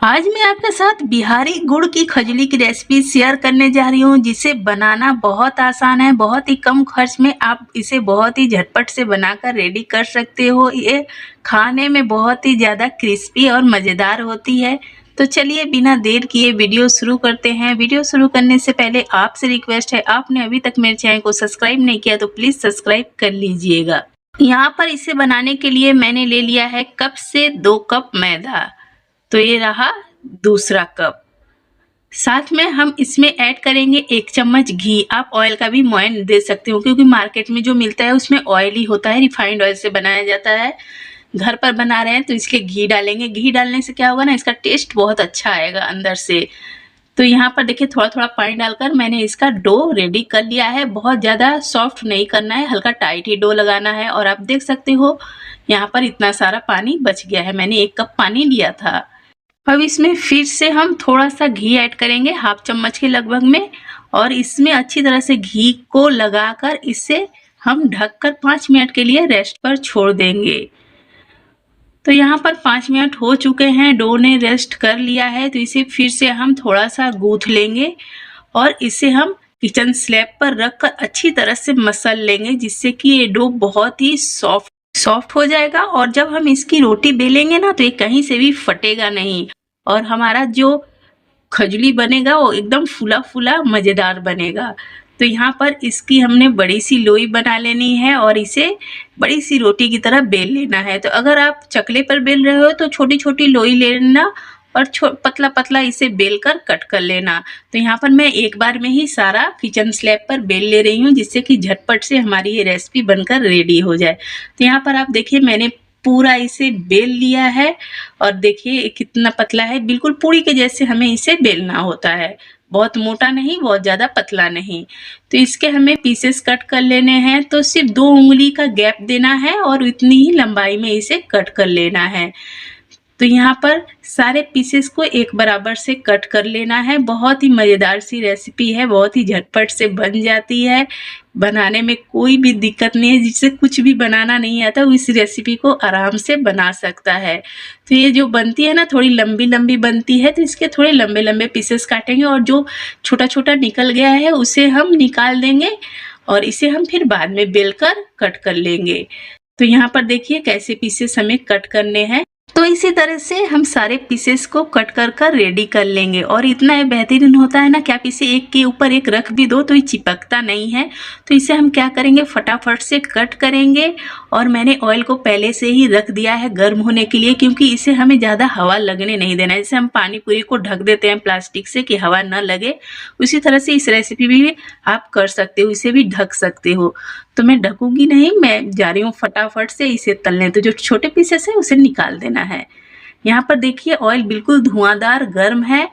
आज मैं आपके साथ बिहारी गुड़ की खजली की रेसिपी शेयर करने जा रही हूँ, जिसे बनाना बहुत आसान है। बहुत ही कम खर्च में आप इसे बहुत ही झटपट से बनाकर रेडी कर सकते हो। ये खाने में बहुत ही ज़्यादा क्रिस्पी और मज़ेदार होती है। तो चलिए बिना देर किए वीडियो शुरू करते हैं। वीडियो शुरू करने से पहले आपसे रिक्वेस्ट है, आपने अभी तक मेरे चैनल को सब्सक्राइब नहीं किया तो प्लीज़ सब्सक्राइब कर लीजिएगा। यहाँ पर इसे बनाने के लिए मैंने ले लिया है कप से 2 कप मैदा। तो ये रहा दूसरा कप। साथ में हम इसमें ऐड करेंगे 1 चम्मच घी। आप ऑयल का भी मोयन दे सकते हो, क्योंकि मार्केट में जो मिलता है उसमें ऑयल ही होता है, रिफाइंड ऑयल से बनाया जाता है। घर पर बना रहे हैं तो इसलिए घी डालेंगे। घी डालने से क्या होगा ना, इसका टेस्ट बहुत अच्छा आएगा अंदर से। तो यहाँ पर देखिए थोड़ा थोड़ा पानी डालकर मैंने इसका डो रेडी कर लिया है। बहुत ज़्यादा सॉफ्ट नहीं करना है, हल्का टाइट ही डो लगाना है। और आप देख सकते हो यहाँ पर इतना सारा पानी बच गया है, मैंने 1 कप पानी लिया था। अब इसमें फिर से हम थोड़ा सा घी ऐड करेंगे, 1/2 चम्मच के लगभग में। और इसमें अच्छी तरह से घी को लगाकर इसे हम ढककर 5 मिनट के लिए रेस्ट पर छोड़ देंगे। तो यहाँ पर 5 मिनट हो चुके हैं, डो ने रेस्ट कर लिया है। तो इसे फिर से हम थोड़ा सा गूंथ लेंगे और इसे हम किचन स्लैब पर रखकर अच्छी तरह से मसल लेंगे, जिससे कि ये डो बहुत ही सॉफ्ट हो जाएगा। और जब हम इसकी रोटी बेलेंगे ना, तो ये कहीं से भी फटेगा नहीं और हमारा जो खजली बनेगा वो एकदम फूला फूला मज़ेदार बनेगा। तो यहाँ पर इसकी हमने बड़ी सी लोई बना लेनी है और इसे बड़ी सी रोटी की तरह बेल लेना है। तो अगर आप चकले पर बेल रहे हो तो छोटी छोटी लोई लेना और पतला पतला इसे बेल कर कट कर लेना। तो यहाँ पर मैं एक बार में ही सारा किचन स्लैब पर बेल ले रही हूँ, जिससे कि झटपट से हमारी ये रेसिपी बनकर रेडी हो जाए। तो यहाँ पर आप देखिए मैंने पूरा इसे बेल लिया है और देखिए कितना पतला है, बिल्कुल पूरी के जैसे हमें इसे बेलना होता है। बहुत मोटा नहीं, बहुत ज़्यादा पतला नहीं। तो इसके हमें पीसेस कट कर लेने हैं। तो सिर्फ 2 उंगली का गैप देना है और इतनी ही लंबाई में इसे कट कर लेना है। तो यहाँ पर सारे पीसेस को एक बराबर से कट कर लेना है। बहुत ही मज़ेदार सी रेसिपी है, बहुत ही झटपट से बन जाती है। बनाने में कोई भी दिक्कत नहीं है, जिससे कुछ भी बनाना नहीं आता वो इस रेसिपी को आराम से बना सकता है। तो ये जो बनती है ना, थोड़ी लंबी लंबी बनती है, तो इसके थोड़े लंबे लंबे पीसेस काटेंगे और जो छोटा छोटा निकल गया है उसे हम निकाल देंगे और इसे हम फिर बाद में बेलकर कट कर लेंगे। तो यहाँ पर देखिए कैसे पीसेस हमें कट करने हैं। तो इसी तरह से हम सारे पीसेस को कट कर रेडी कर लेंगे। और इतना ये बेहतरीन होता है ना कि आप इसे एक के ऊपर एक रख भी दो तो ये चिपकता नहीं है। तो इसे हम क्या करेंगे, फटाफट से कट करेंगे। और मैंने ऑयल को पहले से ही रख दिया है गर्म होने के लिए, क्योंकि इसे हमें ज़्यादा हवा लगने नहीं देना है। जैसे हम पानी पूरी को ढक देते हैं प्लास्टिक से कि हवा न लगे, उसी तरह से इस रेसिपी भी आप कर सकते हो, इसे भी ढक सकते हो। तो मैं ढकूंगी नहीं, मैं जा रही हूँ फटाफट से इसे तलने। तो जो छोटे पीसेस है उसे निकाल देना है। यहाँ पर देखिए ऑयल बिल्कुल धुआंधार गर्म है,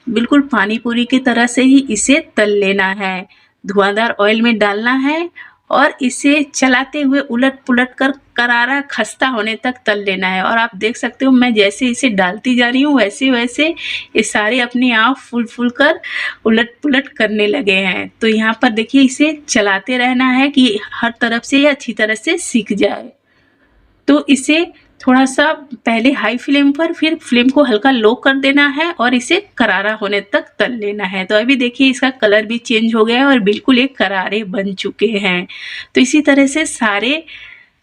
बिल्कुल पानी पूरी की तरह से ही इसे तल लेना है। धुआंधार ऑयल में डालना है और इसे चलाते हुए उलट पुलट कर करारा खस्ता होने तक तल लेना है। और आप देख सकते हो मैं जैसे इसे डालती जा रही हूँ वैसे वैसे ये सारे अपने आप फूल फूल कर उलट पुलट करने लगे हैं। तो यहाँ पर देखिए इसे चलाते रहना है कि हर तरफ से ये अच्छी तरह से सीख जाए। तो इसे थोड़ा सा पहले हाई फ्लेम पर, फिर फ्लेम को हल्का लो कर देना है और इसे करारा होने तक तल लेना है। तो अभी देखिए इसका कलर भी चेंज हो गया है और बिल्कुल एक करारे बन चुके हैं। तो इसी तरह से सारे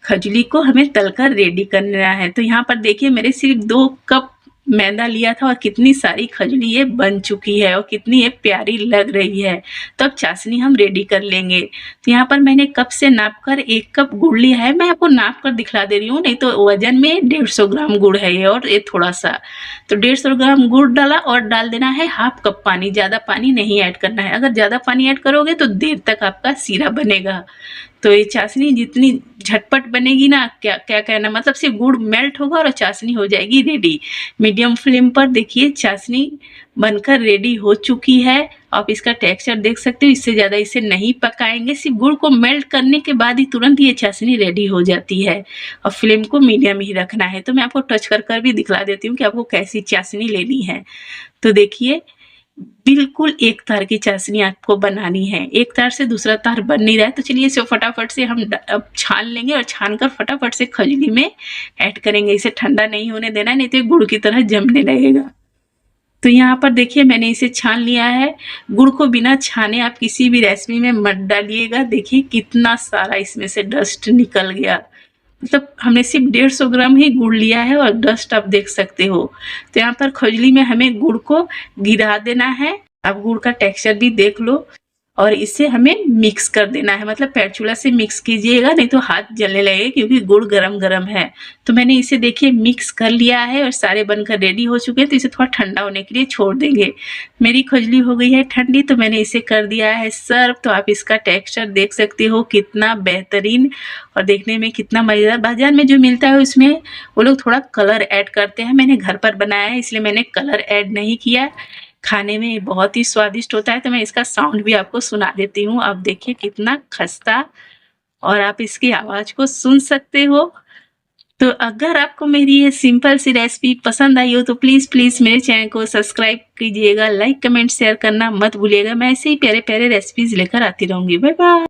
खजली को हमें तलकर रेडी करना है। तो यहाँ पर देखिए मेरे सिर्फ 2 कप मैदा लिया था और कितनी सारी खजली ये बन चुकी है और कितनी ये प्यारी लग रही है। तो अब चाशनी हम रेडी कर लेंगे। तो यहाँ पर मैंने कप से नापकर 1 कप गुड़ लिया है। मैं आपको नाप कर दिखला दे रही हूँ, नहीं तो वजन में 150 ग्राम गुड़ है ये और ये थोड़ा सा। तो 150 ग्राम गुड़ डाला और डाल देना है 1/2 कप पानी। ज़्यादा पानी नहीं ऐड करना है, अगर ज़्यादा पानी ऐड करोगे तो देर तक आपका सीरा बनेगा। तो ये चाशनी जितनी झटपट बनेगी ना, क्या क्या कहना, मतलब सिर्फ गुड़ मेल्ट होगा और चाशनी हो जाएगी रेडी। मीडियम फ्लेम पर देखिए चाशनी बनकर रेडी हो चुकी है। आप इसका टेक्सचर देख सकते हो, इससे ज़्यादा इसे नहीं पकाएंगे। सिर्फ गुड़ को मेल्ट करने के बाद ही तुरंत ये चाशनी रेडी हो जाती है और फ्लेम को मीडियम ही रखना है। तो मैं आपको टच कर भी दिखला देती हूँ कि आपको कैसी चाशनी लेनी है। तो देखिए बिल्कुल एक तार की चाशनी आपको बनानी है, एक तार से दूसरा तार बन नहीं रहा है। तो चलिए इसे फटाफट से हम अब छान लेंगे और छान कर फटाफट से खजली में ऐड करेंगे। इसे ठंडा नहीं होने देना है, नहीं तो गुड़ की तरह जमने लगेगा। तो यहाँ पर देखिए मैंने इसे छान लिया है। गुड़ को बिना छाने आप किसी भी रेसिपी में मत डालिएगा। देखिए कितना सारा इसमें से डस्ट निकल गया। मतलब हमने सिर्फ 150 ग्राम ही गुड़ लिया है और डस्ट आप देख सकते हो। तो यहाँ पर खुजली में हमें गुड़ को गिरा देना है। आप गुड़ का टेक्सचर भी देख लो और इसे हमें मिक्स कर देना है। मतलब पैरचूला से मिक्स कीजिएगा, नहीं तो हाथ जलने लगेगा क्योंकि गुड़ गरम गरम है। तो मैंने इसे देखिए मिक्स कर लिया है और सारे बनकर रेडी हो चुके हैं। तो इसे थोड़ा ठंडा होने के लिए छोड़ देंगे। मेरी खुजली हो गई है ठंडी, तो मैंने इसे कर दिया है सर्व। तो आप इसका टेक्सचर देख सकते हो कितना बेहतरीन और देखने में कितना मज़ेदार। बाजार में जो मिलता है उसमें वो लोग थोड़ा कलर ऐड करते हैं। मैंने घर पर बनाया है इसलिए मैंने कलर ऐड नहीं किया। खाने में बहुत ही स्वादिष्ट होता है। तो मैं इसका साउंड भी आपको सुना देती हूँ। आप देखिए कितना खस्ता और आप इसकी आवाज़ को सुन सकते हो। तो अगर आपको मेरी ये सिंपल सी रेसिपी पसंद आई हो तो प्लीज़ मेरे चैनल को सब्सक्राइब कीजिएगा, लाइक कमेंट शेयर करना मत भूलिएगा। मैं ऐसे ही प्यारे प्यारे रेसिपीज़ लेकर आती रहूँगी। Bye bye.